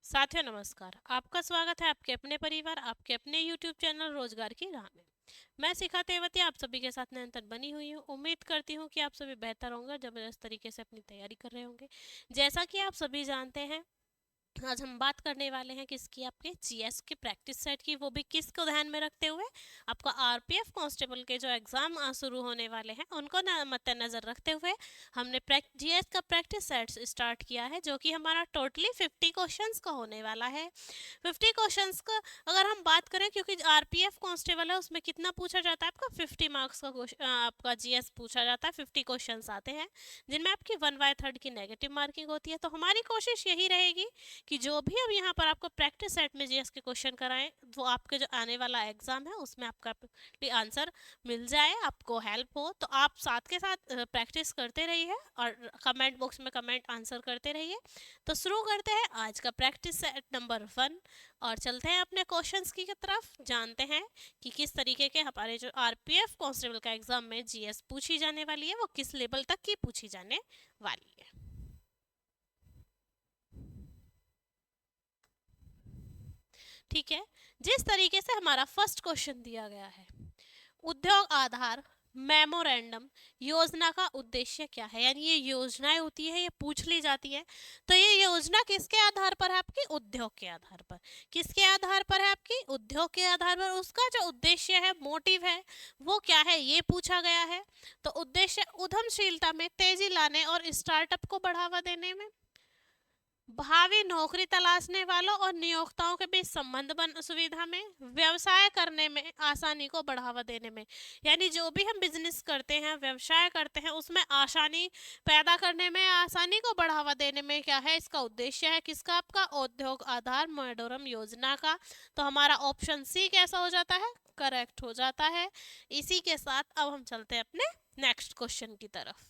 साथियों नमस्कार। आपका स्वागत है आपके अपने परिवार आपके अपने YouTube चैनल रोजगार की राह में। मैं शिखा तेवती आप सभी के साथ निरंतर बनी हुई हूँ। उम्मीद करती हूँ कि आप सभी बेहतर होंगे, जबरदस्त तरीके से अपनी तैयारी कर रहे होंगे। जैसा कि आप सभी जानते हैं, आज हम बात करने वाले हैं किसकी, आपके जीएस की प्रैक्टिस सेट की, वो भी किसको ध्यान में रखते हुए, आपका आरपीएफ कांस्टेबल के जो एग्जाम शुरू होने वाले हैं उनको मद्देनजर रखते हुए हमने जीएस का प्रैक्टिस सेट स्टार्ट किया है, जो कि हमारा टोटली 50 क्वेश्चंस का होने वाला है। 50 क्वेश्चंस का अगर हम बात करें, क्योंकि आरपीएफ कांस्टेबल है उसमें कितना पूछा जाता है, आपका 50 मार्क्स का आपका जीएस पूछा जाता है। 50 क्वेश्चंस आते हैं जिनमें आपकी 1/3 की नेगेटिव मार्किंग होती है। तो हमारी कोशिश यही रहेगी कि जो भी अब यहाँ पर आपको प्रैक्टिस सेट में जीएस के क्वेश्चन कराएं, वो आपके जो आने वाला एग्जाम है उसमें आपका आंसर मिल जाए, आपको हेल्प हो। तो आप साथ के साथ प्रैक्टिस करते रहिए और कमेंट बॉक्स में कमेंट आंसर करते रहिए। तो शुरू करते हैं आज का प्रैक्टिस सेट नंबर 1 और चलते हैं अपने क्वेश्चंस की तरफ। जानते हैं कि किस तरीके के हमारे जो आरपीएफ कांस्टेबल का एग्जाम में जीएस पूछी जाने वाली है, वो किस लेवल तक की पूछी जाने वाली है। ठीक है, जिस तरीके से हमारा फर्स्ट क्वेश्चन दिया गया है, उद्योग आधार मेमोरेंडम योजना का उद्देश्य क्या है, यानी ये योजनाएं होती है, ये पूछ ली जाती है। तो ये योजना किसके आधार पर है, आपकी उद्योग के आधार पर। किसके आधार पर है, आपकी उद्योग के आधार पर। उसका जो उद्देश्य है, मोटिव है, वो क्या है, ये पूछा गया है। तो उद्देश्य उद्यमशीलता में तेजी लाने और स्टार्टअप को बढ़ावा देने में, भावी नौकरी तलाशने वालों और नियोक्ताओं के बीच संबंध बन सुविधा में, व्यवसाय करने में आसानी को बढ़ावा देने में, यानी जो भी हम बिजनेस करते हैं, व्यवसाय करते हैं, उसमें आसानी पैदा करने में, आसानी को बढ़ावा देने में क्या है, इसका उद्देश्य है किसका, आपका उद्योग आधार मेमोरेंडम योजना का। तो हमारा ऑप्शन सी कैसा हो जाता है, करेक्ट हो जाता है। इसी के साथ अब हम चलते हैं अपने नेक्स्ट क्वेश्चन की तरफ।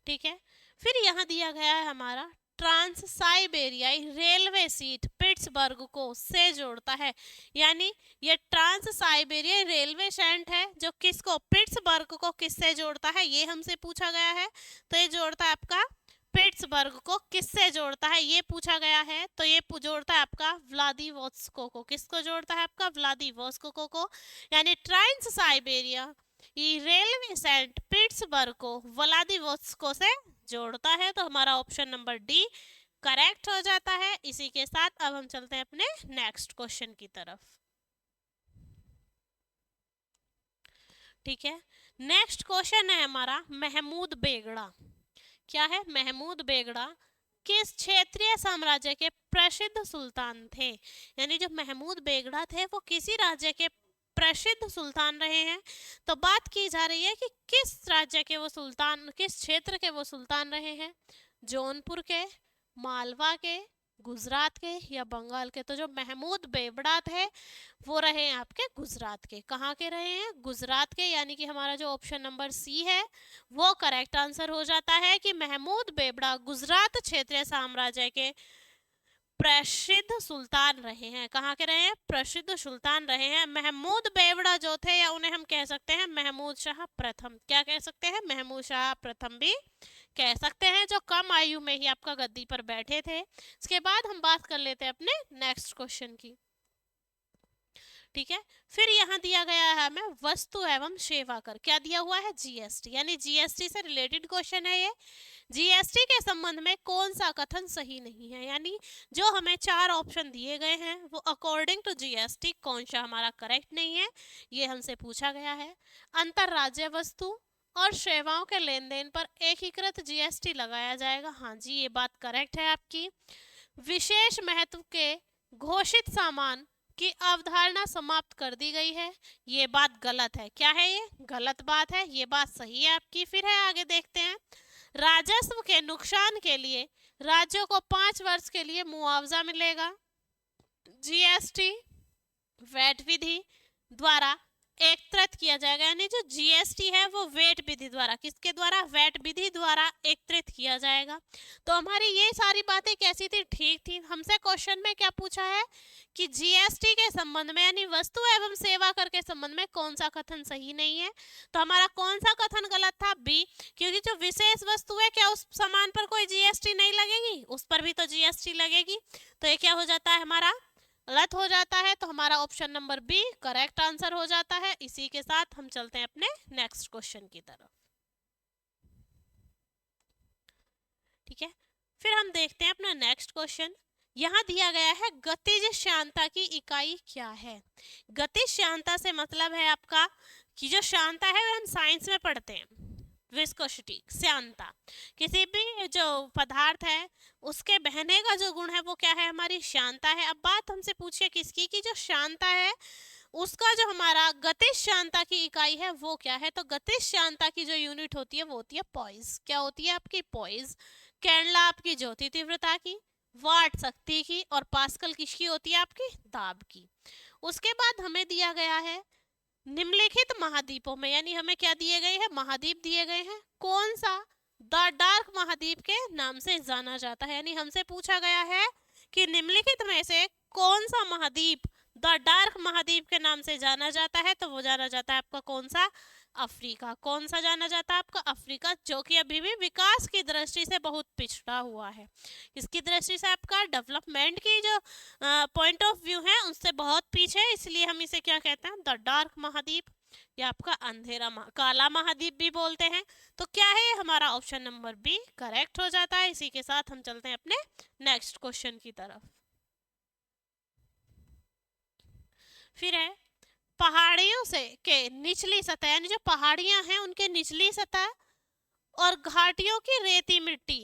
ठीक है, फिर यहाँ दिया गया है हमारा ट्रांस साइबेरियाई रेलवे सीट पिट्सबर्ग को से जोड़ता है, यानी ये ट्रांस साइबेरियाई रेलवे सेंट है जो किसको, पिट्सबर्ग को किससे जोड़ता है, ये हमसे पूछा गया है। तो ये जोड़ता है आपका पिट्सबर्ग को किससे जोड़ता है, ये पूछा गया है। तो ये जोड़ता है आपका व्लादिवोस्टोक को। किसको जोड़ता है, आपका व्लादिवोस्टोक को। यानी ट्रांस साइबेरिया ये रेलवे सेंट पिट्सबर्ग को व्लादिवोस्टोक से जोड़ता है। तो हमारा ऑप्शन नंबर डी करेक्ट हो जाता है। इसी के साथ अब हम चलते हैं अपने नेक्स्ट क्वेश्चन की तरफ। ठीक है, नेक्स्ट क्वेश्चन है हमारा महमूद बेगड़ा। क्या है, महमूद बेगड़ा किस क्षेत्रीय साम्राज्य के प्रसिद्ध सुल्तान थे, यानी जो महमूद बेगड़ा थे वो किसी राज्य के प्रसिद्ध सुल्तान रहे हैं। तो बात की जा रही है कि किस राज्य के वो सुल्तान, किस क्षेत्र के वो सुल्तान रहे हैं, जौनपुर के, मालवा के, गुजरात के या बंगाल के। तो जो महमूद बेगड़ा थे वो रहे हैं आपके गुजरात के। कहाँ के रहे हैं, गुजरात के, यानी कि हमारा जो ऑप्शन नंबर सी है वो करेक्ट आंसर हो जाता है कि महमूद बेगड़ा गुजरात क्षेत्रीय साम्राज्य के प्रसिद्ध सुल्तान रहे हैं। कहाँ के रहे हैं, प्रसिद्ध सुल्तान रहे हैं। महमूद बेगड़ा जो थे, या उन्हें हम कह सकते हैं महमूद शाह प्रथम। क्या कह सकते हैं, महमूद शाह प्रथम भी कह सकते हैं, जो कम आयु में ही आपका गद्दी पर बैठे थे। इसके बाद हम बात कर लेते हैं अपने नेक्स्ट क्वेश्चन की। ठीक है, फिर यहाँ दिया गया है हमें वस्तु एवं सेवा कर। क्या दिया हुआ है, जीएसटी, यानी जीएसटी से रिलेटेड क्वेश्चन है ये। जीएसटी के संबंध में कौन सा कथन सही नहीं है, यानी जो हमें 4 ऑप्शन दिए गए हैं वो अकॉर्डिंग टू जीएसटी कौन सा हमारा करेक्ट नहीं है, ये हमसे पूछा गया है। अंतरराज्य वस्तु और सेवाओं के लेन देन पर एकीकृत जीएसटी लगाया जाएगा, हाँ जी ये बात करेक्ट है आपकी। विशेष महत्व के घोषित सामान की अवधारणा समाप्त कर दी गई है, ये बात गलत है। क्या है, ये गलत बात है, ये बात सही है आपकी। फिर है, आगे देखते हैं। राजस्व के नुकसान के लिए राज्यों को 5 वर्ष के लिए मुआवजा मिलेगा। जीएसटी वैट विधि द्वारा एकत्रित किया जाएगा, यानी जो जीएसटी है वो वेट विधि द्वारा, किसके द्वारा, वेट विधि द्वारा एकत्रित किया जाएगा। तो हमारी ये सारी बातें कैसी थी, ठीक थी। हमसे क्वेश्चन में क्या पूछा है कि जीएसटी के संबंध में यानी वस्तु एवं सेवा कर के संबंध में कौन सा कथन सही नहीं है। तो हमारा कौन सा कथन गलत था, बी, क्योंकि जो विशेष वस्तु है क्या उस सामान पर कोई जीएसटी नहीं लगेगी, उस पर भी तो जीएसटी लगेगी। तो ये क्या हो जाता है, हमारा गलत हो जाता है। तो हमारा option number B correct answer हो जाता है। इसी के साथ हम चलते हैं अपने नेक्स्ट क्वेश्चन की तरफ। ठीक है, फिर हम देखते हैं अपना नेक्स्ट क्वेश्चन। यहाँ दिया गया है गतिज श्यानता की इकाई क्या है। गतिज श्यानता से मतलब है आपका कि जो श्यानता है हम साइंस में पढ़ते हैं, विस्कोसिटी, श्यानता। किसी भी जो पदार्थ है उसके बहने का जो गुण है वो क्या है, हमारी श्यानता है। अब बात हमसे पूछिए किसकी, कि जो श्यानता है उसका जो हमारा गतिज श्यानता की इकाई है वो क्या है। तो गतिज श्यानता की जो यूनिट होती है वो होती है पॉइज। क्या होती है आपकी, पॉइज। कैंडला आपकी ज्योति तीव्रता की, वाट शक्ति की, और पास्कल किसकी होती है आपकी, दाब की। उसके बाद हमें दिया गया है निम्नलिखित महाद्वीपों में, यानी हमें क्या दिए गए हैं, महाद्वीप दिए गए हैं, कौन सा द डार्क महाद्वीप के नाम से जाना जाता है। यानी हमसे पूछा गया है कि निम्नलिखित में से कौन सा महाद्वीप द डार्क महाद्वीप के नाम से जाना जाता है। तो वो जाना जाता है आपका कौन सा, अफ्रीका। कौन सा जाना जाता है आपका, अफ्रीका, जो कि अभी भी विकास की दृष्टि से बहुत पिछड़ा हुआ है। इसकी दृष्टि से आपका डेवलपमेंट की जो पॉइंट ऑफ व्यू है उससे बहुत पीछे है, इसलिए हम इसे क्या कहते हैं, द डार्क महाद्वीप या आपका अंधेरा काला महाद्वीप भी बोलते हैं। तो क्या है हमारा ऑप्शन नंबर बी करेक्ट हो जाता है। इसी के साथ हम चलते हैं अपने नेक्स्ट क्वेश्चन की तरफ। फिर है पहाड़ियों से के निचली सतह, यानी जो पहाड़ियां हैं उनके निचली सतह और घाटियों की रेती मिट्टी,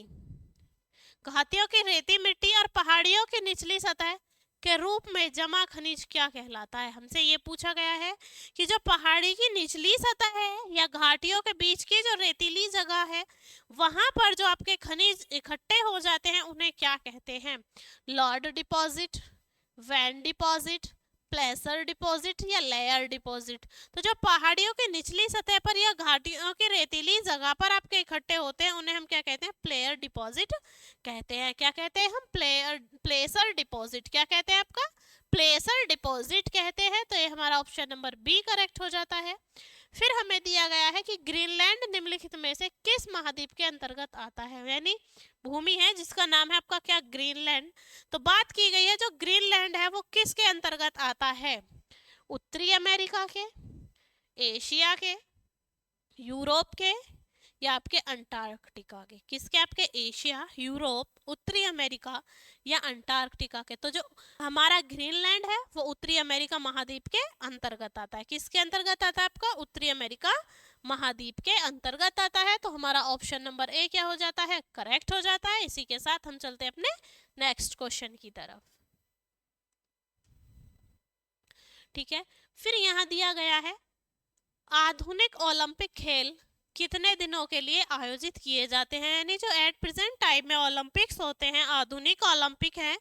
घाटियों की रेती मिट्टी और पहाड़ियों की निचली सतह के रूप में जमा खनिज क्या कहलाता है। हमसे ये पूछा गया है कि जो पहाड़ी की निचली सतह है या घाटियों के बीच की जो रेतीली जगह है वहां पर जो आपके खनिज इकट्ठे हो जाते हैं उन्हें क्या कहते हैं, Lord deposit, van deposit, प्लेसर deposit या लेयर डिपॉजिट। तो जो पहाड़ियों की निचली सतह पर या घाटियों की रेतीली जगह पर आपके इकट्ठे होते हैं उन्हें हम क्या कहते हैं, प्लेयर डिपॉजिट कहते हैं। क्या कहते हैं हम, प्लेसर डिपॉजिट। क्या कहते हैं आपका, प्लेसर डिपॉजिट कहते हैं। तो ये हमारा ऑप्शन नंबर बी करेक्ट हो जाता है। फिर हमें दिया गया है कि ग्रीनलैंड निम्नलिखित में से किस महाद्वीप के अंतर्गत आता है, यानी भूमि है जिसका नाम है आपका क्या, ग्रीनलैंड। तो बात की गई है जो ग्रीनलैंड है वो किसके अंतर्गत आता है, उत्तरी अमेरिका के, एशिया के, यूरोप के या आपके अंटार्कटिका के। किसके, आपके एशिया, यूरोप, उत्तरी अमेरिका या अंटार्कटिका के। तो जो हमारा ग्रीनलैंड है वो उत्तरी अमेरिका महाद्वीप के अंतर्गत आता है। किसके अंतर्गत आता है आपका, उत्तरी अमेरिका महाद्वीप के अंतर्गत आता है। तो हमारा ऑप्शन नंबर ए क्या हो जाता है, करेक्ट हो जाता है। इसी के साथ हम चलते हैं अपने नेक्स्ट क्वेश्चन की तरफ। ठीक है, फिर यहाँ दिया गया है आधुनिक ओलंपिक खेल कितने दिनों के लिए आयोजित किए जाते हैं, यानी जो एट प्रेजेंट टाइम में ओलंपिक्स होते हैं, आधुनिक ओलंपिक हैं,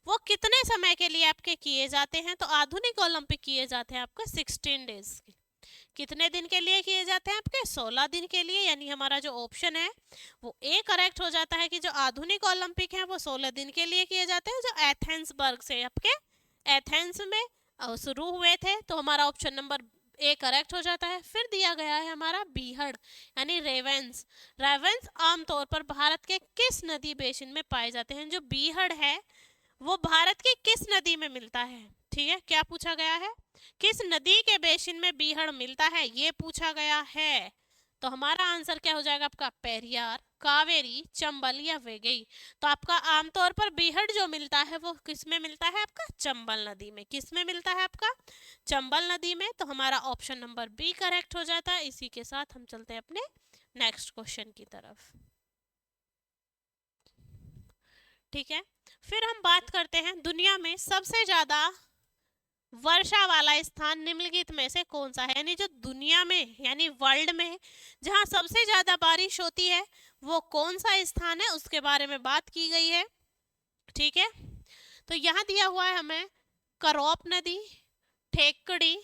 वो कितने समय के लिए आपके किए जाते हैं। तो आधुनिक ओलंपिक किए जाते हैं आपका 16 डेज के। कितने दिन के लिए किए जाते हैं आपके, 16 दिन के लिए। यानी हमारा जो ऑप्शन है वो ए करेक्ट हो जाता है कि जो आधुनिक ओलंपिक हैं वो 16 दिन के लिए किए जाते हैं, जो एथेंसबर्ग से आपके एथेंस में शुरू हुए थे। तो हमारा ऑप्शन नंबर ए करेक्ट हो जाता है। फिर दिया गया है हमारा बीहड़ यानी रेवेंस। रेवेंस आमतौर पर भारत के किस नदी बेसिन में पाए जाते हैं। जो बीहड़ है वो भारत की किस नदी में मिलता है, ठीक है, क्या पूछा गया है, किस नदी के बेसिन में बीहड़ मिलता है ये पूछा गया है। तो हमारा आंसर क्या हो जाएगा आपका, पेरियार, कावेरी, चंबल या वेगई। तो आपका आमतौर पर बीहड़ जो मिलता है वो किस में मिलता है आपका, चंबल नदी में। किस में मिलता है आपका, चंबल नदी में। तो हमारा ऑप्शन नंबर बी करेक्ट हो जाता है। इसी के साथ हम चलते हैं अपने नेक्स्ट क्वेश्चन की तरफ। ठीक है, फिर हम बात करते हैं दुनिया में सबसे ज्यादा वर्षा वाला स्थान निम्नलिखित में से कौन सा है, यानी जो दुनिया में यानी वर्ल्ड में जहां सबसे ज्यादा बारिश होती है वो कौन सा स्थान है उसके बारे में बात की गई है। ठीक है, तो यहाँ दिया हुआ है हमें करौप नदी, ठेकड़ी,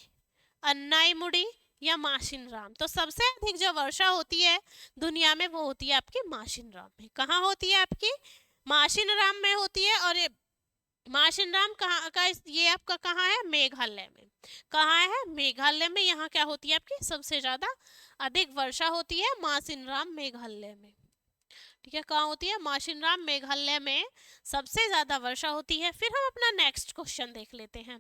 अन्नाईमुड़ी या माशिनराम? तो सबसे अधिक जो वर्षा होती है दुनिया में वो होती है आपकी माशिनराम में। कहाँ होती है आपकी? माशिनराम में होती है। और माशिनराम कहाँ का? ये आपका कहाँ है? मेघालय में। कहाँ है? मेघालय में। यहाँ क्या होती है आपकी सबसे ज्यादा अधिक वर्षा होती है? माशिनराम मेघालय में। ठीक है, कहाँ होती है? माशिनराम मेघालय में सबसे ज्यादा वर्षा होती है। फिर हम अपना नेक्स्ट क्वेश्चन देख लेते हैं।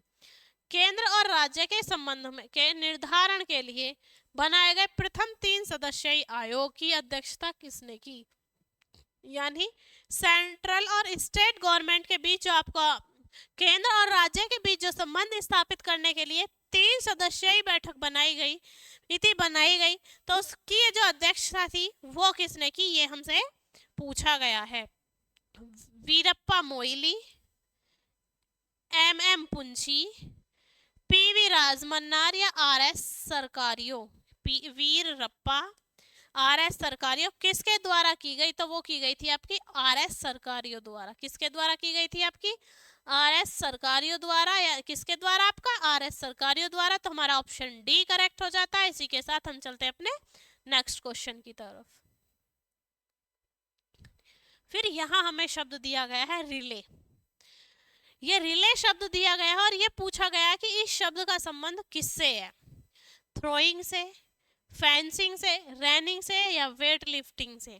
केंद्र और राज्य के संबंध में के निर्धारण के लिए बनाए गए प्रथम 3 सदस्यीय आयोग की अध्यक्षता किसने की? यानी सेंट्रल और स्टेट गवर्नमेंट के बीच जो आपका केंद्र और राज्य के बीच जो संबंध स्थापित करने के लिए 3 सदस्यीय बैठक बनाई गई, तो उसकी जो अध्यक्षता थी वो किसने की? ये हमसे पूछा गया है। वीरप्पा मोइली, MM पुंची, PV राजमन्नार या RS सरकारियो? वीरप्पा, RS सरकारियो किसके द्वारा की गई? तो वो की गई थी आपकी RS सरकारियो द्वारा। किसके द्वारा की गई थी? आपकी RS सरकारियो द्वारा। या किसके द्वारा? आपका RS सरकारियो द्वारा। तो हमारा ऑप्शन डी करेक्ट हो जाता है। इसी के साथ हम चलते हैं अपने नेक्स्ट क्वेश्चन की तरफ। फिर यहाँ हमें शब्द दिया गया है रिले। ये रिले शब्द दिया गया है और ये पूछा गया है कि इस शब्द का संबंध किससे है? थ्रोइंग से, फेंसिंग से, रनिंग से या वेट लिफ्टिंग से?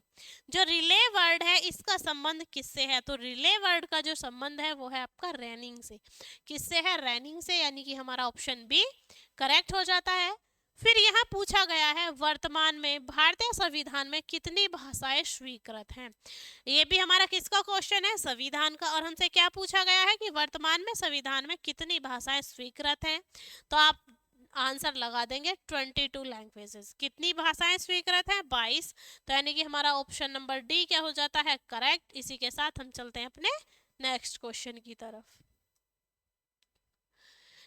जो रिले वर्ड है इसका संबंध किससे है? तो रिले वर्ड का जो संबंध है वो है आपका रनिंग से। किससे है? रनिंग से। यानी कि हमारा ऑप्शन बी करेक्ट हो जाता है। फिर यहाँ पूछा गया है वर्तमान में भारतीय संविधान में कितनी भाषाएं स्वीकृत हैं? ये भी हमारा किसका क्वेश्चन है? संविधान का। और हमसे क्या पूछा गया है कि वर्तमान में संविधान में कितनी भाषाएं स्वीकृत हैं? तो आप आंसर लगा देंगे 22 लैंग्वेजेस। कितनी भाषाएं स्वीकृत हैं? 22। तो यानी कि हमारा ऑप्शन नंबर डी क्या हो जाता है? करेक्ट। इसी के साथ हम चलते हैं अपने नेक्स्ट क्वेश्चन की तरफ।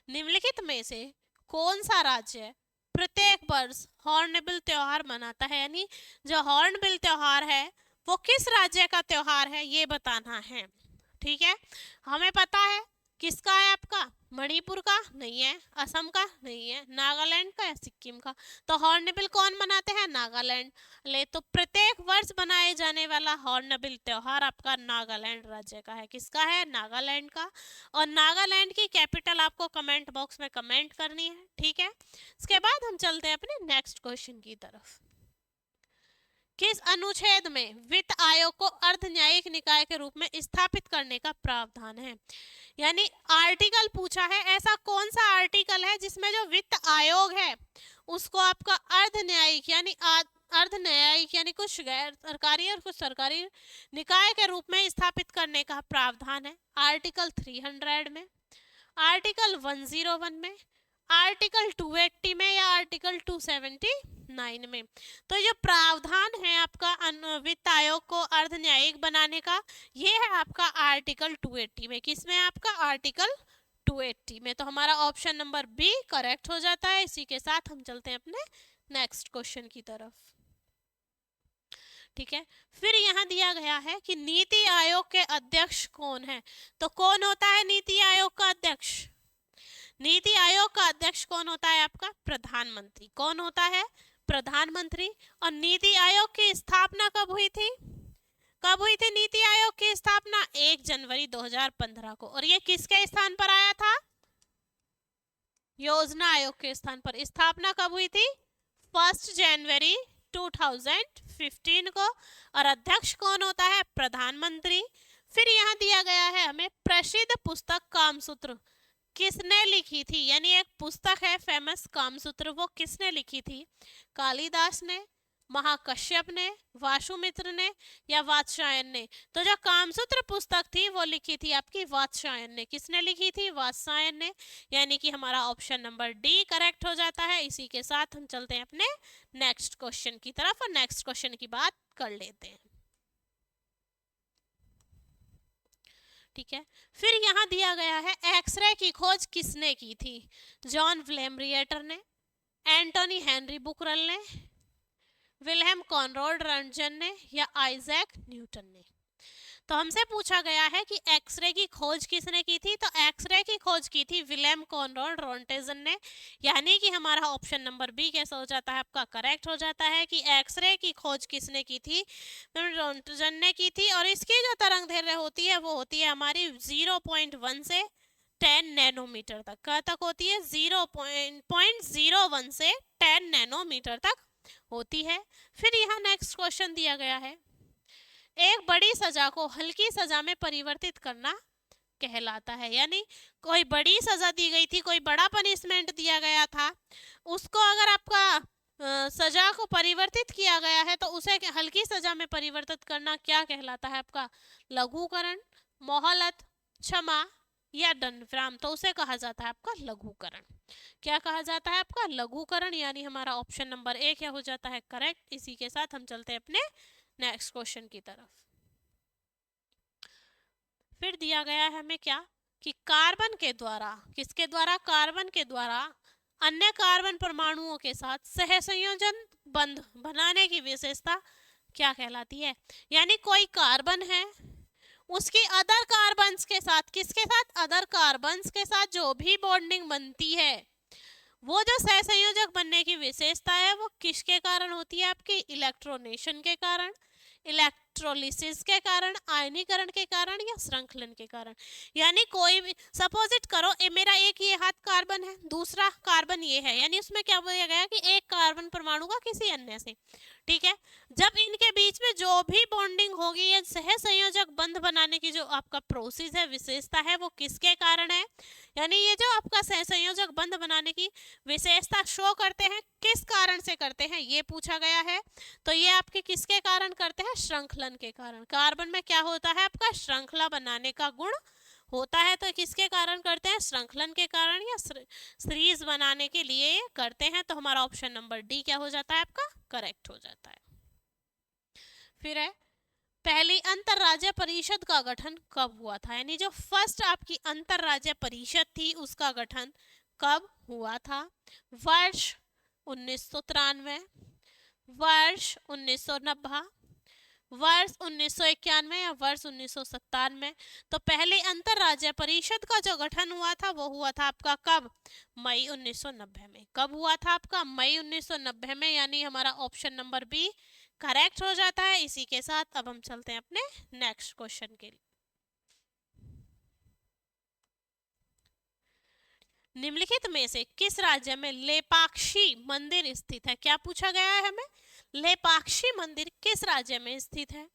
निम्नलिखित में से कौन सा राज्य प्रत्येक वर्ष हॉर्नबिल त्योहार मनाता है? यानी जो हॉर्नबिल त्योहार है वो किस राज्य का त्योहार है ये बताना है। ठीक है, हमें पता है किसका है? आपका मणिपुर का नहीं है, असम का नहीं है, नागालैंड का या सिक्किम का। तो हॉर्नबिल कौन मनाते हैं? नागालैंड। ले तो प्रत्येक वर्ष मनाए जाने वाला हॉर्नबिल त्योहार आपका नागालैंड राज्य का है। किसका है? नागालैंड का। और नागालैंड की कैपिटल आपको कमेंट बॉक्स में कमेंट करनी है। ठीक है, इसके बाद हम चलते हैं अपने नेक्स्ट क्वेश्चन की तरफ। किस अनुच्छेद में वित्त आयोग को अर्ध न्यायिक निकाय के रूप में स्थापित करने का प्रावधान है? यानी आर्टिकल पूछा है, ऐसा कौन सा आर्टिकल है जिसमें जो वित्त आयोग है उसको आपका अर्ध न्यायिक यानी कुछ गैर सरकारी और कुछ सरकारी निकाय के रूप में स्थापित करने का प्रावधान है? आर्टिकल 300 में, आर्टिकल 101 में, आर्टिकल 280 में या आर्टिकल 279 में? तो ये प्रावधान है आपका वित्त आयोग को अर्ध न्यायिक बनाने का, ये है आपका आर्टिकल 280 में। किसमें? आपका आर्टिकल 280 में। तो हमारा ऑप्शन नंबर बी करेक्ट हो जाता है। इसी के साथ हम चलते हैं अपने नेक्स्ट क्वेश्चन की तरफ। ठीक है, फिर यहाँ दिया गया है कि नीति आयोग के अध्यक्ष कौन है? तो कौन होता है नीति आयोग का अध्यक्ष? नीति आयोग का अध्यक्ष कौन होता है? आपका प्रधानमंत्री। कौन होता है? प्रधानमंत्री। और नीति आयोग की स्थापना कब हुई थी? कब हुई थी नीति आयोग की स्थापना? 1 जनवरी 2015 को। और ये किसके स्थान पर आया था? योजना आयोग के स्थान पर। स्थापना कब हुई थी? 1 जनवरी 2015 को। और अध्यक्ष कौन होता है? प्रधानमंत्री। फिर यहाँ दिया गया है हमें प्रसिद्ध पुस्तक कामसूत्र किसने लिखी थी? यानी एक पुस्तक है फेमस कामसूत्र, वो किसने लिखी थी? कालिदास ने, महाकश्यप ने, वासुमित्र ने या वात्स्यायन ने? तो जो कामसूत्र पुस्तक थी वो लिखी थी आपकी वात्स्यायन ने। किसने लिखी थी? वात्स्यायन ने। यानी कि हमारा ऑप्शन नंबर डी करेक्ट हो जाता है। इसी के साथ हम चलते हैं अपने नेक्स्ट क्वेश्चन की तरफ और नेक्स्ट क्वेश्चन की बात कर लेते हैं। ठीक है, फिर यहाँ दिया गया है एक्सरे की खोज किसने की थी? जॉन व्लेमरिएटर ने, एंटोनी हेनरी बुकरल ने, विल्हेम कॉनराड रंटजन ने या आइजैक न्यूटन ने? तो हमसे पूछा गया है कि एक्सरे की खोज किसने की थी, तो एक्सरे की खोज की थी विलेम कॉनराड रोंटेजन ने, यानी कि हमारा ऑप्शन नंबर बी कैसा हो जाता है आपका, करेक्ट हो जाता है कि एक्सरे की खोज किसने की थी, रोंटेजन ने की थी। और इसकी जो तरंग दैर्घ्य होती है वो होती है हमारी 0.1 से 10 नैनोमीटर तक। कहाँ तक होती है, 0.01 से 10 नैनोमीटर तक होती है। फिर यहाँ नेक्स्ट क्वेश्चन दिया गया है, एक बड़ी सजा को हल्की सजा में परिवर्तित करना कहलाता है, यानी कोई बड़ी सजा दी गई थी, कोई बड़ा पनिशमेंट दिया गया था, उसको अगर आपका सजा को परिवर्तित किया गया है तो उसे हल्की सजा में परिवर्तित करना क्या कहलाता है आपका, लघुकरण, मोहलत, क्षमा या दंड विराम, तो उसे कहा जाता है आपका लघुकरण। क्या कहा जाता है आपका, लघुकरण, यानी हमारा ऑप्शन नंबर ए क्या हो जाता है, करेक्ट। इसी के साथ हम चलते हैं अपने नेक्स्ट क्वेश्चन की तरफ। फिर दिया गया है हमें क्या, कि कार्बन के द्वारा, किसके द्वारा, कार्बन के द्वारा अन्य कार्बन परमाणुओं के साथ सहसंयोजन बंध बनाने की विशेषता क्या कहलाती है, यानी कोई कार्बन है, उसकी अदर कार्बन्स के साथ, किसके साथ, अदर कार्बन्स के साथ जो भी बॉन्डिंग बनती है, वो जो सहसंयोजक बनने की विशेषता है वो किसके कारण होती है आपकी, इलेक्ट्रोनेशन के कारण, इलेक्ट्रोलिसिस के कारण, आयनीकरण के कारण या श्रृंखलन के कारण। यानी कोई भी, सपोजिट करो मेरा एक ये हाथ कार्बन है, दूसरा कार्बन ये है, यानी उसमें क्या बोला गया कि एक कार्बन परमाणु का किसी अन्य से, ठीक है, जब इनके बीच में जो भी बॉन्डिंग होगी या सहसंयोजक बंध बनाने की जो आपका प्रोसेस है, विशेषता है, वो किसके कारण है, यानी ये जो आपका सहसंयोजक बंध बनाने की विशेषता शो करते हैं, किस कारण से करते हैं, ये पूछा गया है। तो ये आपके किसके कारण करते हैं, श्रृंखलन के कारण। कार्बन में क्या होता है आपका, श्रृंखला बनाने का गुण होता है, तो किसके कारण करते हैं, श्रृंखलन के कारण या सीरीज बनाने के लिए करते हैं। तो हमारा ऑप्शन नंबर डी क्या हो जाता है आपका, करेक्ट हो जाता है। फिर है, पहली अंतरराज्य परिषद का गठन कब हुआ था, यानी जो फर्स्ट आपकी अंतरराज्य परिषद थी उसका गठन कब हुआ था, वर्ष 1993, वर्ष 1990, वर्ष 1991 या वर्ष 1997। तो पहले अंतरराज्य परिषद का जो गठन हुआ था वो हुआ था आपका कब, मई 1990 में। कब हुआ था आपका, मई 1990 में, यानी हमारा ऑप्शन नंबर बी करेक्ट हो जाता है। इसी के साथ अब हम चलते हैं अपने नेक्स्ट क्वेश्चन के लिए। निम्नलिखित में से किस राज्य में लेपाक्षी मंदिर स्थित है, क्या पूछा गया है हमें, लेपाक्षी मंदिर किस राज्य में स्थित है,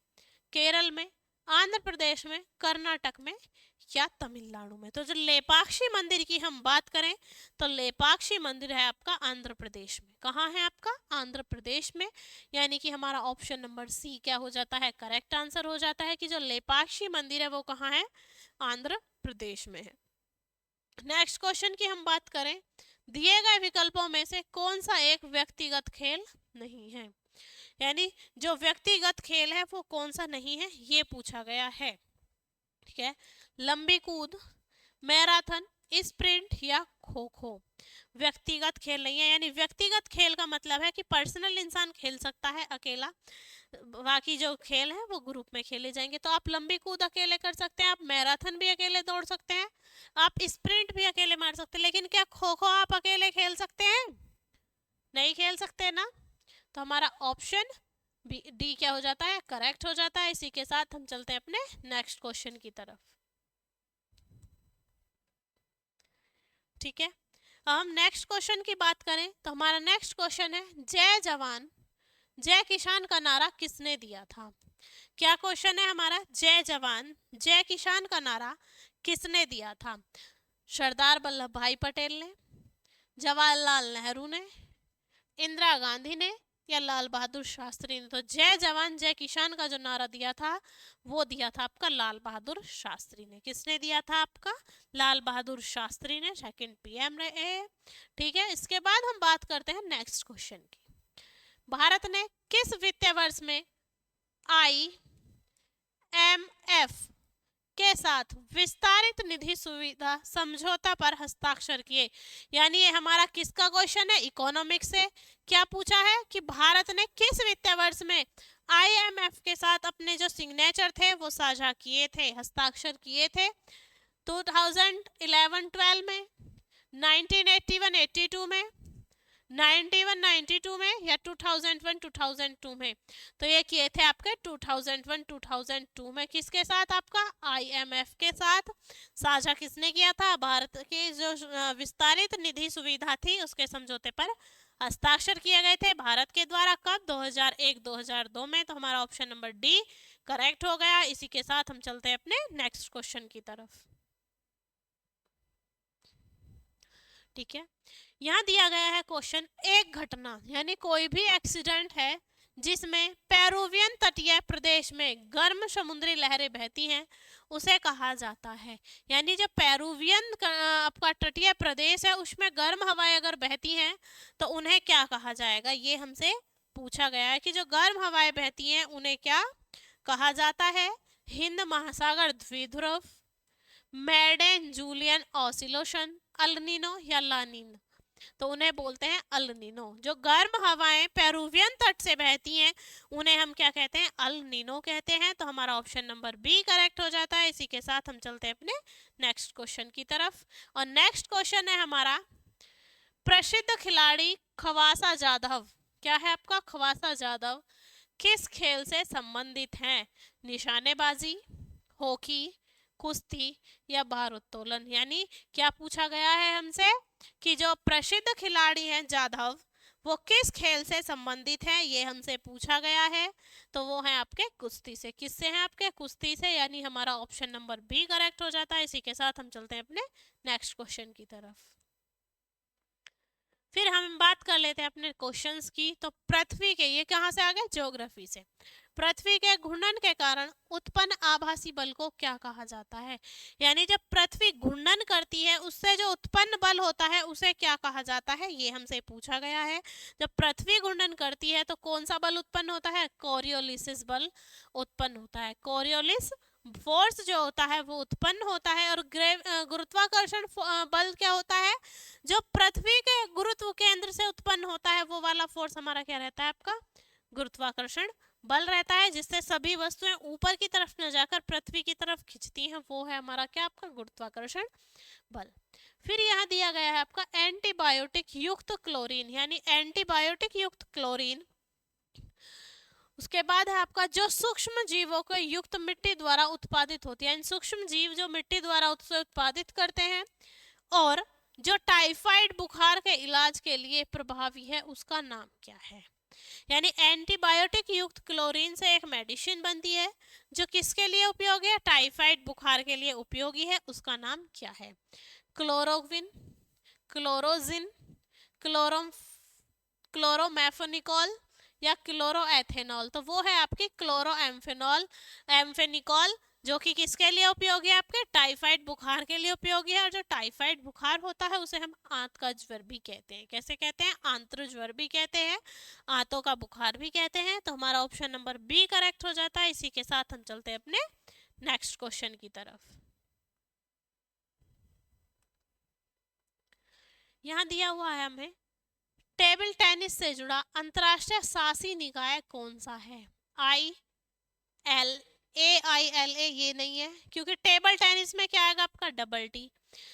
केरल में, आंध्र प्रदेश में, कर्नाटक में या तमिलनाडु में। तो जो लेपाक्षी मंदिर की हम बात करें तो लेपाक्षी मंदिर है आपका आंध्र प्रदेश में। कहाँ है आपका, आंध्र प्रदेश में, यानी कि हमारा ऑप्शन नंबर सी क्या हो जाता है, करेक्ट आंसर हो जाता है कि जो लेपाक्षी मंदिर है वो कहाँ है, आंध्र प्रदेश में है। नेक्स्ट क्वेश्चन की हम बात करें, दिए गए विकल्पों में से कौन सा एक व्यक्तिगत खेल नहीं है, यानी जो व्यक्तिगत खेल है वो कौन सा नहीं है ये पूछा गया है, ठीक है। लंबी कूद, मैराथन, स्प्रिंट या खो खो। व्यक्तिगत खेल नहीं है, यानी व्यक्तिगत खेल का मतलब है कि पर्सनल इंसान खेल सकता है अकेला, बाकी जो खेल है वो ग्रुप में खेले जाएंगे। तो आप लंबी कूद अकेले कर सकते हैं, आप मैराथन भी अकेले दौड़ सकते हैं, आप स्प्रिंट भी अकेले मार सकते हैं, लेकिन क्या खो खो आप अकेले खेल सकते हैं, नहीं खेल सकते ना। तो हमारा ऑप्शन डी क्या हो जाता है, करेक्ट हो जाता है। इसी के साथ हम चलते हैं अपने नेक्स्ट क्वेश्चन की तरफ, ठीक है। हम नेक्स्ट क्वेश्चन की बात करें तो हमारा नेक्स्ट क्वेश्चन है, जय जवान जय किसान का नारा किसने दिया था। क्या क्वेश्चन है हमारा, जय जवान जय किसान का नारा किसने दिया था, सरदार वल्लभ भाई पटेल ने, जवाहरलाल नेहरू ने, इंदिरा गांधी ने या लाल बहादुर शास्त्री ने। तो जय जवान जय किसान का जो नारा दिया था वो दिया था आपका लाल बहादुर शास्त्री ने। किसने दिया था आपका, लाल बहादुर शास्त्री ने, सेकंड पीएम रहे, ठीक है। इसके बाद हम बात करते हैं नेक्स्ट क्वेश्चन की, भारत ने किस वित्तीय वर्ष में IMF के के साथ विस्तारित निधि सुविधा समझौता पर हस्ताक्षर किए। यानी ये हमारा किसका क्वेश्चन है, इकोनॉमिक्स से। क्या पूछा है कि भारत ने किस वित्तीय वर्ष में IMF के साथ अपने जो सिग्नेचर थे वो साझा किए थे, हस्ताक्षर किए थे। 2011-12 में, 1981-82 में, 91-92 में, या 2001-2002 में। तो ये किए थे आपके 2001-2002 में। किसके साथ, आपका IMF के साथ। साझा किसने किया था, भारत की जो विस्तारित निधि सुविधा थी उसके समझौते पर हस्ताक्षर किए गए थे भारत के द्वारा। कब, 2001-2002 में। तो हमारा ऑप्शन नंबर डी करेक्ट हो गया। इसी के साथ हम चलते हैं अपने नेक्स्ट क्वेश्चन की तरफ। ठीक है, यहाँ दिया गया है क्वेश्चन, एक घटना यानी कोई भी एक्सीडेंट है जिसमें पेरुवियन तटीय प्रदेश में गर्म समुद्री लहरें बहती हैं, उसे कहा जाता है। यानी जो पेरुवियन आपका तटीय प्रदेश है उसमें गर्म हवाएं अगर बहती हैं तो उन्हें क्या कहा जाएगा, ये हमसे पूछा गया है कि जो गर्म हवाएं बहती हैं उन्हें क्या कहा जाता है। हिंद महासागर द्विध्रुव, मेडेन जूलियन ऑसिलेशन, अल्नीनो या लानिन। तो उन्हें बोलते हैं अल्नीनो। जो गर्म हवाएं पेरुवियन तट से बहती हैं उन्हें हम क्या कहते हैं, अल्नीनो कहते हैं। तो हमारा ऑप्शन नंबर बी करेक्ट हो जाता है। इसी के साथ हम चलते हैं अपने नेक्स्ट क्वेश्चन की तरफ। और नेक्स्ट क्वेश्चन है हमारा, प्रसिद्ध खिलाड़ी खवासा जाधव, क्या है आपका, खवासा जाधव किस खेल से संबंधित हैं, निशानेबाजी, हॉकी, कुश्ती या भारोत्तोलन। यानी क्या पूछा गया है हमसे कि जो प्रसिद्ध खिलाड़ी हैं जाधव वो किस खेल से संबंधित हैं, ये हमसे पूछा गया है। तो वो है आपके कुश्ती से। किससे हैं, आपके कुश्ती से। यानी हमारा ऑप्शन नंबर बी करेक्ट हो जाता है। इसी के साथ हम चलते हैं अपने नेक्स्ट क्वेश्चन की तरफ। फिर हम बात कर लेते हैं अपने क्वेश्चंस की। तो पृथ्वी के, ये कहाँ से आ गए, ज्योग्राफी से। पृथ्वी के घूर्णन के कारण उत्पन्न आभासी बल को क्या कहा जाता है। यानी जब पृथ्वी घूर्णन करती है उससे जो उत्पन्न बल होता है उसे क्या कहा जाता है, ये हमसे पूछा गया है। जब पृथ्वी घूर्णन करती है तो कौन सा बल उत्पन्न होता है, कोरियोलिस बल उत्पन्न होता है। कोरियोलिस फोर्स जो होता है वो उत्पन्न होता है। और गुरुत्वाकर्षण बल क्या होता है, जो पृथ्वी के गुरुत्व केंद्र से उत्पन्न होता है वो वाला फोर्स हमारा क्या रहता है, आपका गुरुत्वाकर्षण बल रहता है, जिससे सभी वस्तुएं ऊपर की तरफ न जाकर पृथ्वी की तरफ खिंचती हैं। वो है हमारा क्या, आपका गुरुत्वाकर्षण बल। फिर यहाँ दिया गया है आपका एंटीबायोटिक युक्त क्लोरीन, यानी एंटीबायोटिक युक्त क्लोरीन। उसके बाद है आपका जो सूक्ष्म जीवों को युक्त मिट्टी द्वारा उत्पादित होती है, सूक्ष्म जीव जो मिट्टी द्वारा उत्पादित करते हैं और जो टाइफाइड बुखार के इलाज के लिए प्रभावी है, उसका नाम क्या है। यानी एंटीबायोटिक युक्त क्लोरीन से एक मेडिसिन बनती है जो किसके लिए उपयोगी है, टाइफाइड बुखार के लिए उपयोगी है, उसका नाम क्या है। क्लोरोक्विन, क्लोरोजिन, क्लोरोमेफेनिकॉल या क्लोरोएथेनॉल। तो वो है आपकी एम्फेनिकॉल, जो कि किसके लिए उपयोगी है, आपके टाइफाइड बुखार के लिए उपयोगी है। और जो टाइफाइड बुखार होता है उसे हम आंत का ज्वर भी कहते हैं। कैसे कहते हैं, आंत्र ज्वर भी कहते हैं, आंतों का बुखार भी कहते हैं। तो हमारा ऑप्शन नंबर बी करेक्ट हो जाता है। इसी के साथ हम चलते हैं अपने नेक्स्ट क्वेश्चन की तरफ। यहाँ दिया हुआ है हमें, टेबल टेनिस से जुड़ा अंतरराष्ट्रीय शासी निकाय कौन सा है। AILA ये नहीं है, क्योंकि टेबल टेनिस में क्या आएगा आपका, डबल टी।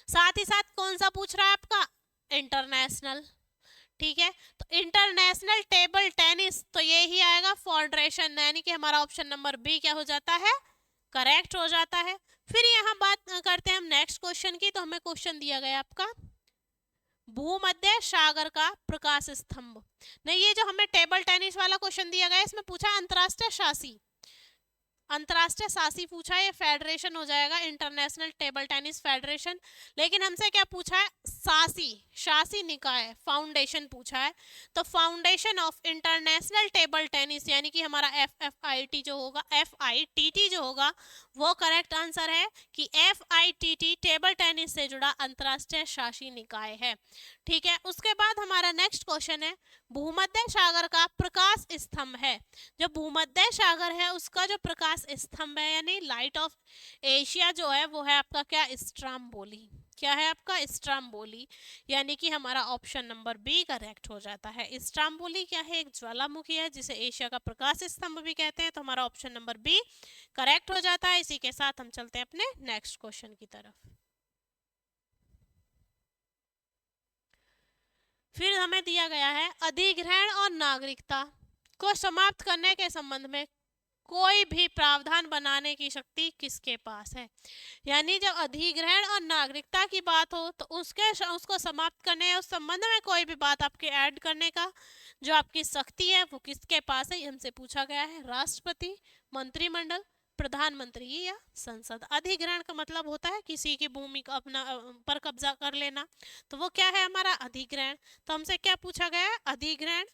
साथ ही साथ कौन सा पूछ रहा है आपका, इंटरनेशनल। ठीक है, तो इंटरनेशनल टेबल टेनिस, तो ये ही आएगा फेडरेशन। यानी कि हमारा ऑप्शन नंबर बी क्या हो जाता है, करेक्ट हो जाता है। फिर यहाँ बात करते हैं हम नेक्स्ट क्वेश्चन की। तो हमें क्वेश्चन दिया गया आपका, भूमध्य सागर का प्रकाश स्तंभ। नहीं, ये जो हमें टेबल टेनिस वाला क्वेश्चन दिया गया इसमें पूछा अंतरराष्ट्रीय शासी, अंतरराष्ट्रीय शासी पूछा है, ये फेडरेशन हो जाएगा, इंटरनेशनल टेबल टेनिस फेडरेशन। लेकिन हमसे क्या पूछा है, शासी निकाय, फाउंडेशन पूछा है। तो foundation of international table tennis, यानी कि हमारा FIT जो होगा, FITT जो होगा वो करेक्ट आंसर है कि FITT टेबल टेनिस से जुड़ा अंतरराष्ट्रीय शासी निकाय है। ठीक है। उसके बाद हमारा नेक्स्ट क्वेश्चन है, भूमध्य सागर का प्रकाश स्तंभ है। जो भूमध्य सागर है उसका जो प्रकाश स्तंभ है यानी लाइट ऑफ एशिया जो है वो है आपका क्या, स्ट्राम्बोली। क्या है आपका, स्ट्राम्बोली, यानी कि हमारा ऑप्शन नंबर बी करेक्ट हो जाता है। स्ट्राम्बोली क्या है, एक ज्वालामुखी है जिसे एशिया का प्रकाश स्तंभ भी कहते हैं, तो हमारा ऑप्शन नंबर बी करेक्ट हो जाता है। इसी के साथ हम चलते हैं अपने नेक्स्ट क्वेश्चन की तरफ। फिर हमें दिया गया है, अधिग्रहण और नागरिकता को समाप्त करने के संबंध में कोई भी प्रावधान बनाने की शक्ति किसके पास है। यानी जब अधिग्रहण और नागरिकता की बात हो तो उसको समाप्त करने या उस संबंध में कोई भी बात आपके ऐड करने का जो आपकी शक्ति है वो किसके पास है, ये हमसे पूछा गया है। राष्ट्रपति, मंत्रिमंडल, प्रधानमंत्री या संसद। अधिग्रहण का मतलब होता है किसी की भूमि का अपना पर कब्जा कर लेना, तो वो क्या है हमारा अधिग्रहण। तो हमसे क्या पूछा गया है, अधिग्रहण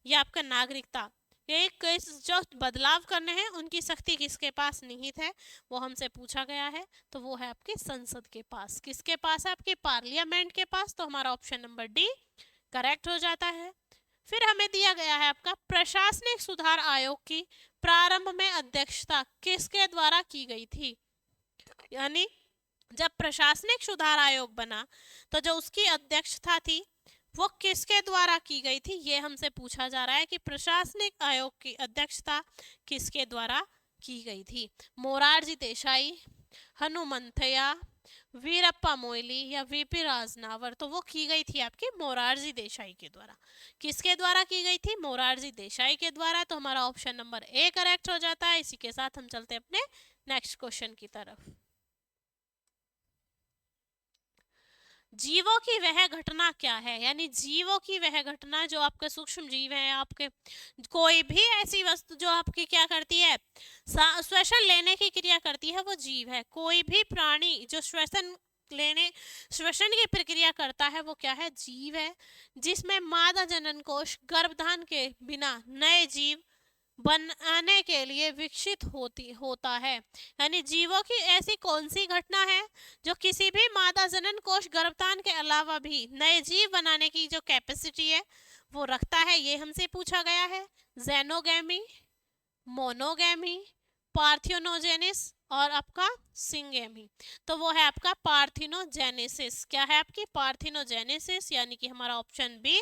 या आपका नागरिकता, ये केस जो बदलाव करने हैं उनकी शक्ति किसके पास निहित है, वो हमसे पूछा गया है। तो वो है आपकी संसद के पास। किसके पास है, आपकी पार्लियामेंट के पास। तो हमारा ऑप्शन नंबर डी करेक्ट हो जाता है। फिर हमें दिया गया है आपका, प्रशासनिक सुधार आयोग की प्रारंभ में अध्यक्षता किसके द्वारा की गई थी। यानी जब प्रशासनिक सुधार आयोग बना तो जो उसकी अध्यक्षता थी वो किसके द्वारा की गई थी, ये हमसे पूछा जा रहा है कि प्रशासनिक आयोग की अध्यक्षता किसके द्वारा की गई थी। मोरारजी देसाई, हनुमंथैया, वीरप्पा मोइली या वीपी राजनावर। तो वो की गई थी आपकी मोरारजी देसाई के द्वारा। किसके द्वारा की गई थी, मोरारजी देसाई के द्वारा। तो हमारा ऑप्शन नंबर ए करेक्ट हो जाता है। इसी के साथ हम चलते हैं अपने नेक्स्ट क्वेश्चन की तरफ। जीवों की वह घटना क्या है, यानी जीवों की वह घटना जो आपके सूक्ष्म जीव हैं, आपके कोई भी ऐसी वस्तु जो आपकी क्या करती है, श्वसन लेने की क्रिया करती है, वो जीव है। कोई भी प्राणी जो श्वसन की प्रक्रिया करता है वो क्या है, जीव है। जिसमें मादा जनन कोश गर्भधान के बिना नए जीव बनाने के लिए विकसित होता है। यानी जीवों की ऐसी कौन सी घटना है जो किसी भी मादा जनन कोश गर्भधान के अलावा भी नए जीव बनाने की जो कैपेसिटी है वो रखता है, ये हमसे पूछा गया है। जेनोगैमी, मोनोगैमी, पार्थियोनोजेनिस और आपका सिंगेमी। तो वो है आपका पार्थिनोजेनेसिस। क्या है आपकी, पार्थिनोजेनेसिस, यानी कि हमारा ऑप्शन बी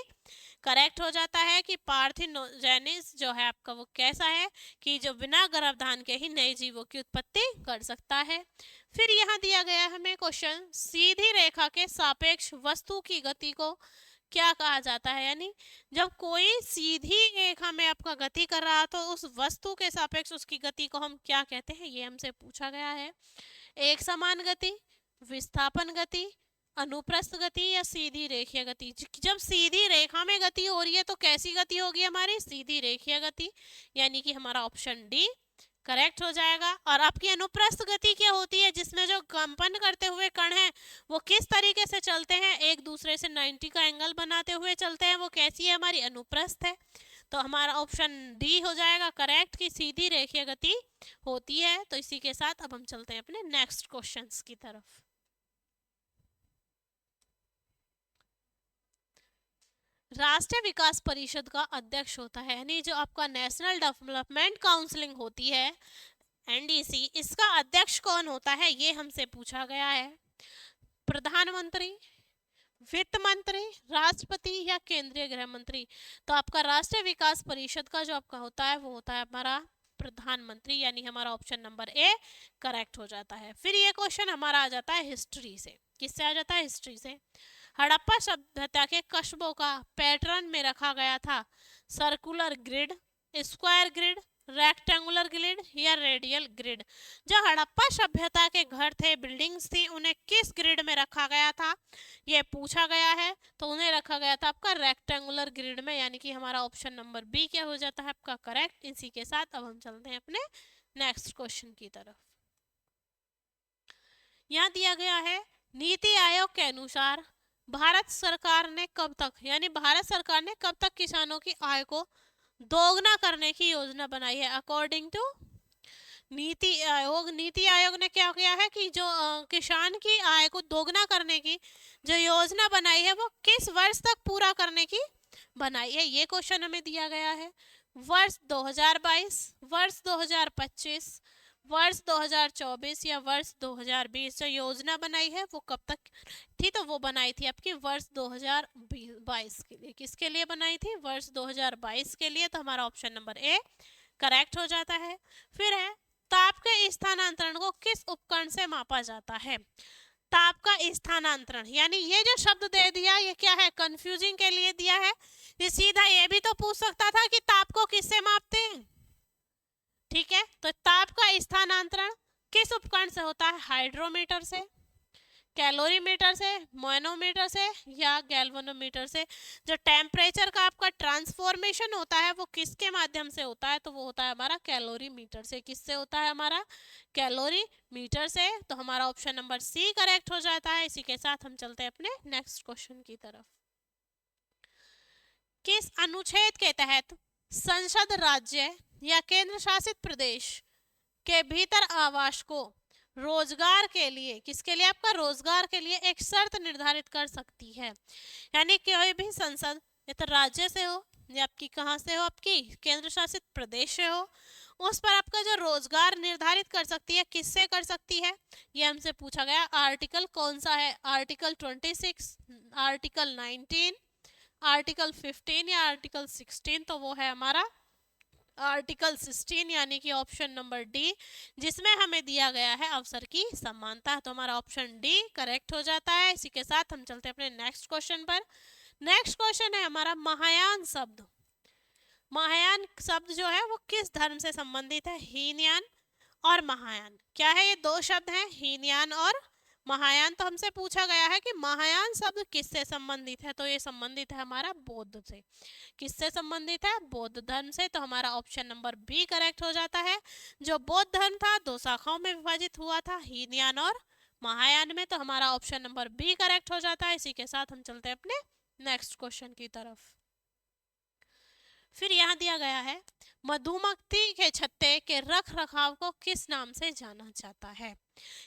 करेक्ट हो जाता है कि पार्थिनोजेनिस जो है आपका वो कैसा है कि जो बिना गर्भधान के ही नए जीवों की उत्पत्ति कर सकता है। फिर यहाँ दिया गया है हमें क्वेश्चन, सीधी रेखा के सापेक्ष वस्तु की गति को क्या कहा जाता है। यानी जब कोई सीधी रेखा में आपका गति कर रहा तो उस वस्तु के सापेक्ष उसकी गति को हम क्या कहते हैं, ये हमसे पूछा गया है। एक समान गति, विस्थापन गति, अनुप्रस्थ गति या सीधी रेखीय गति। जब सीधी रेखा में गति हो रही है तो कैसी गति होगी हमारी, सीधी रेखीय गति, यानी कि हमारा ऑप्शन डी करेक्ट हो जाएगा। और आपकी अनुप्रस्थ गति क्या होती है, जिसमें जो कंपन करते हुए कण हैं वो किस तरीके से चलते हैं, एक दूसरे से 90 का एंगल बनाते हुए चलते हैं, वो कैसी है, हमारी अनुप्रस्थ है। तो हमारा ऑप्शन डी हो जाएगा करेक्ट कि सीधी रेखीय गति होती है। तो इसी के साथ अब हम चलते हैं अपने नेक्स्ट क्वेश्चंस की तरफ। राष्ट्रीय विकास परिषद का अध्यक्ष होता है, यानी जो आपका नेशनल डेवलपमेंट काउंसलिंग होती है एनडीसी, इसका अध्यक्ष कौन होता है, ये हमसे पूछा गया है। प्रधानमंत्री, वित्त मंत्री, राष्ट्रपति या केंद्रीय गृह मंत्री। तो आपका राष्ट्रीय विकास परिषद का जो आपका होता है वो होता है हमारा प्रधानमंत्री, यानी हमारा ऑप्शन नंबर ए करेक्ट हो जाता है। फिर ये क्वेश्चन हमारा आ जाता है हिस्ट्री से। किससे आ जाता है, हिस्ट्री से। हड़प्पा सभ्यता के कस्बों का पैटर्न में रखा गया था circular grid, square grid, rectangular grid या रेडियल ग्रिड। जो हड़प्पा सभ्यता के घर थे, बिल्डिंग्स थी, उन्हें किस ग्रिड में रखा गया था, ये पूछा गया है। तो उन्हें रखा गया था आपका रेक्टेंगुलर ग्रिड में, यानी कि हमारा ऑप्शन नंबर बी क्या हो जाता है आपका करेक्ट। इसी के साथ अब हम चलते हैं अपने नेक्स्ट क्वेश्चन की तरफ। यहाँ दिया गया है, नीति आयोग के अनुसार भारत सरकार ने कब तक, यानी भारत सरकार ने कब तक किसानों की आय को दोगुना करने की योजना बनाई है। अकॉर्डिंग टू नीति आयोग ने क्या किया है कि जो किसान की आय को दोगुना करने की जो योजना बनाई है वो किस वर्ष तक पूरा करने की बनाई है, ये क्वेश्चन हमें दिया गया है। वर्ष 2022, वर्ष 2025, वर्ष 2024 या वर्ष 2020। जो योजना बनाई है वो कब तक थी, तो वो बनाई थी आपकी वर्ष 2022 के लिए। किसके लिए बनाई थी, वर्ष 2022 के लिए। तो हमारा ऑप्शन नंबर ए करेक्ट हो जाता है। फिर है ताप के स्थानांतरण को किस उपकरण से मापा जाता है। ताप का स्थानांतरण, यानी ये जो शब्द दे दिया ये क्या है, कंफ्यूजिंग के लिए दिया है। ये सीधा ये भी तो पूछ सकता था कि ताप को किससे मापते हैं। ठीक है, तो ताप का स्थानांतरण किस उपकरण से होता है, हाइड्रोमीटर से, कैलोरीमीटर से, मैनोमीटर से या गैल्वेनोमीटर से। जो टेम्परेचर का आपका ट्रांसफॉर्मेशन होता है वो किसके माध्यम से होता है, तो वो होता है हमारा कैलोरीमीटर से। किससे होता है, हमारा कैलोरीमीटर से। तो हमारा ऑप्शन नंबर सी करेक्ट हो जाता है। इसी के साथ हम चलते हैं अपने नेक्स्ट क्वेश्चन की तरफ। किस अनुच्छेद के तहत संसद राज्य या केंद्र शासित प्रदेश के भीतर आवास को रोजगार के लिए, किसके लिए, आपका रोजगार के लिए एक शर्त निर्धारित कर सकती है। यानी कोई भी संसद या तो राज्य से हो या आपकी कहाँ से हो, आपकी केंद्र शासित प्रदेश से हो, उस पर आपका जो रोजगार निर्धारित कर सकती है, किससे कर सकती है, ये हमसे पूछा गया। आर्टिकल कौन सा है, आर्टिकल 26, आर्टिकल 19, आर्टिकल 15 या आर्टिकल 16। तो वो है हमारा आर्टिकल 16, यानी कि ऑप्शन नंबर डी, जिसमें हमें दिया गया है अवसर की समानता। तो हमारा ऑप्शन डी करेक्ट हो जाता है। इसी के साथ हम चलते हैं अपने नेक्स्ट क्वेश्चन पर। नेक्स्ट क्वेश्चन है हमारा महायान शब्द। महायान शब्द जो है वो किस धर्म से संबंधित है, हीनयान और महायान। क्या है, ये दो शब्द हैं, हीनयान और महायान। तो हमसे पूछा गया है कि महायान शब्द किससे संबंधित है, तो ये संबंधित है हमारा बौद्ध से। किससे संबंधित है, बौद्ध धर्म से। तो हमारा ऑप्शन नंबर बी करेक्ट हो जाता है। जो बौद्ध धर्म था दो शाखाओं में विभाजित हुआ था, हीनयान और महायान में। तो हमारा ऑप्शन नंबर बी करेक्ट हो जाता है। इसी के साथ हम चलते हैं अपने नेक्स्ट क्वेश्चन की तरफ। फिर यहाँ दिया गया है मधुमक्खी के छत्ते के रख रखाव को किस नाम से जाना जाता है।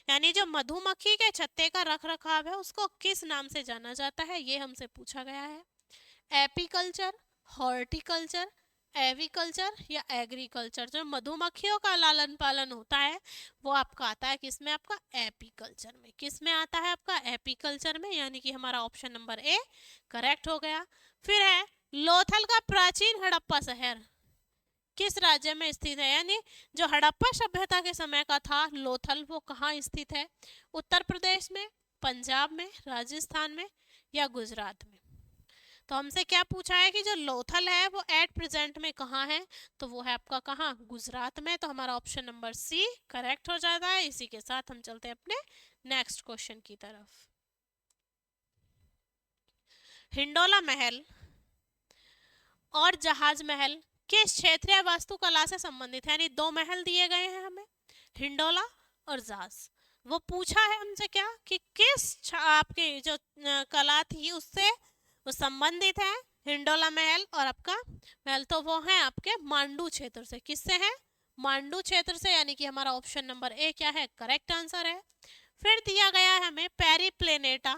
यानी जो मधुमक्खी के छत्ते का रख रखाव है उसको किस नाम से जाना जाता है, ये हमसे पूछा गया है। एपीकल्चर, हॉर्टिकल्चर, एविकल्चर या एग्रीकल्चर। जो मधुमक्खियों का लालन पालन होता है वो आपका आता है किसमें, आपका एपीकल्चर में। किस में आता है, आपका एपीकल्चर में। यानी कि हमारा ऑप्शन नंबर ए करेक्ट हो गया। फिर है लोथल का प्राचीन हड़प्पा शहर किस राज्य में स्थित है। यानी जो हड़प्पा सभ्यता के समय का था लोथल, वो कहाँ स्थित है, उत्तर प्रदेश में, पंजाब में, राजस्थान में या गुजरात में। तो हमसे क्या पूछा है कि जो लोथल है वो एट प्रेजेंट में कहाँ है, तो वो है आपका कहाँ, गुजरात में। तो हमारा ऑप्शन नंबर सी करेक्ट हो जाता है। इसी के साथ हम चलते हैं अपने नेक्स्ट क्वेश्चन की तरफ। हिंडोला महल और जहाज महल किस क्षेत्रीय वास्तुकला से संबंधित है। यानी दो महल दिए गए हैं हमें, हिंडोला और जहाज। वो पूछा है हमसे क्या कि किस आपकी जो कला थी उससे वो संबंधित है, हिंडोला महल और आपका महल। तो वो है आपके मांडू क्षेत्र से। किससे है, मांडू क्षेत्र से। यानी कि हमारा ऑप्शन नंबर ए क्या है, करेक्ट आंसर है। फिर दिया गया है हमें पेरिप्लेनेटा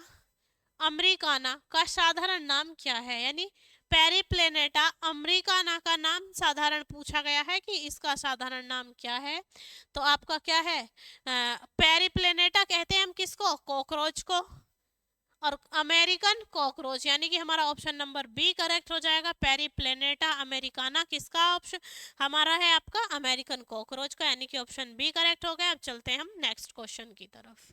अमेरिकाना का साधारण नाम क्या है। यानी पेरिप्लेनेटा अमेरिकाना का नाम साधारण पूछा गया है कि इसका साधारण नाम क्या है। तो आपका क्या है, पेरिप्लेनेटा कहते हैं हम किसको, कॉकरोच को, और अमेरिकन कॉकरोच। यानी कि हमारा ऑप्शन नंबर बी करेक्ट हो जाएगा। पेरिप्लेनेटा अमेरिकाना किसका ऑप्शन हमारा है, आपका अमेरिकन कॉकरोच का। यानी कि ऑप्शन बी करेक्ट हो गया। अब चलते हैं हम नेक्स्ट क्वेश्चन की तरफ।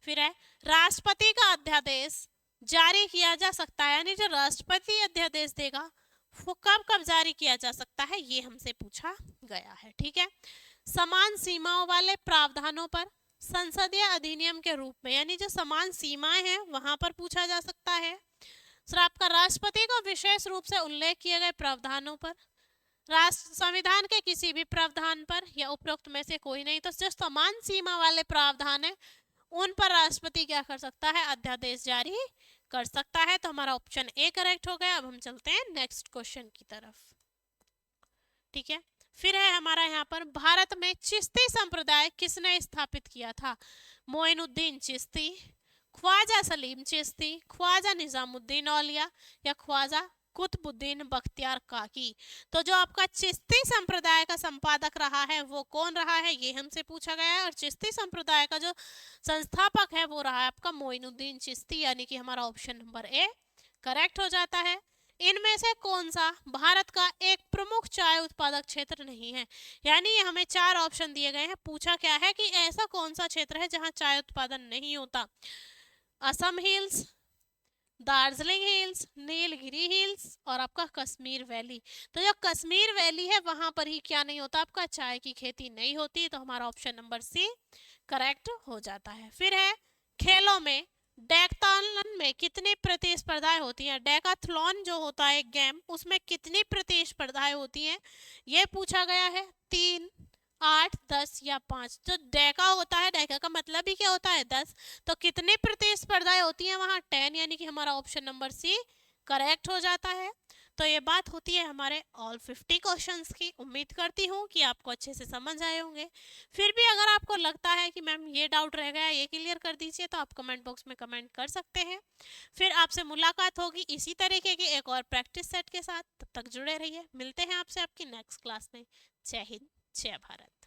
फिर है राष्ट्रपति का अध्यादेश जारी किया जा सकता है। यानी जो राष्ट्रपति अध्यादेश देगा वो कब कब जारी किया जा सकता है, ये हमसे पूछा गया है। ठीक है, समान सीमाओं वाले प्रावधानों पर संसदीय अधिनियम के रूप में। यानी जो समान सीमाएं हैं वहां पर पूछा जा सकता है। सर आपका राष्ट्रपति को विशेष रूप से उल्लेख किए गए प्रावधानों पर, राष्ट्र संविधान के किसी भी प्रावधान पर या उपरोक्त में से कोई नहीं। तो जो समान सीमा वाले प्रावधान है उन पर राष्ट्रपति क्या कर सकता है, अध्यादेश जारी कर सकता है। तो हमारा ऑप्शन ए करेक्ट हो गया। अब हम चलते हैं नेक्स्ट क्वेश्चन की तरफ। ठीक है, फिर है हमारा यहाँ पर, भारत में चिश्ती संप्रदाय किसने स्थापित किया था? मोइनुद्दीन चिश्ती, ख्वाजा सलीम चिश्ती, ख्वाजा निजामुद्दीन औलिया या ख्वाजा कुतुबुद्दीन बख्तियार काकी। तो जो आपका चिश्ती संप्रदाय का संपादक रहा है वो कौन रहा है, ये हमसे पूछा गया है। और चिश्ती संप्रदाय का जो संस्थापक है वो रहा है आपका मोइनुद्दीन चिश्ती, यानी कि हमारा ऑप्शन नंबर ए करेक्ट हो जाता है। इनमें से कौन सा भारत का एक प्रमुख चाय उत्पादक क्षेत्र नहीं है? यानी हमें 4 ऑप्शन दिए गए हैं। पूछा क्या है कि ऐसा कौन सा क्षेत्र है जहां चाय उत्पादन नहीं होता? Assam hills, Darjeeling hills, Nilgiri hills और आपका कश्मीर वैली। तो जो कश्मीर वैली है वहां पर ही क्या नहीं होता? आपका चाय की खेती नहीं होती। तो हमारा ऑप्शन नंबर सी करेक्ट हो जाता है। फिर है, खेलों में डेकाथलॉन में कितनी प्रतिस्पर्धाएं होती हैं? डेकाथलॉन जो होता है एक गेम, उसमें कितनी प्रतिस्पर्धाएं होती हैं ये पूछा गया है। 3, 8, 10 या 5। तो डेका होता है, डेका का मतलब ही क्या होता है? 10। तो कितनी प्रतिस्पर्धाएं होती हैं वहां? 10, यानी कि हमारा ऑप्शन नंबर सी करेक्ट हो जाता है। तो ये बात होती है हमारे ऑल 50 क्वेश्चंस की। उम्मीद करती हूँ कि आपको अच्छे से समझ आए होंगे। फिर भी अगर आपको लगता है कि मैम ये डाउट रह गया, ये क्लियर कर दीजिए, तो आप कमेंट बॉक्स में कमेंट कर सकते हैं। फिर आपसे मुलाकात होगी इसी तरीके के एक और प्रैक्टिस सेट के साथ। तब तक जुड़े रहिए। मिलते हैं आपसे आपकी नेक्स्ट क्लास में। जय हिंद, जय भारत।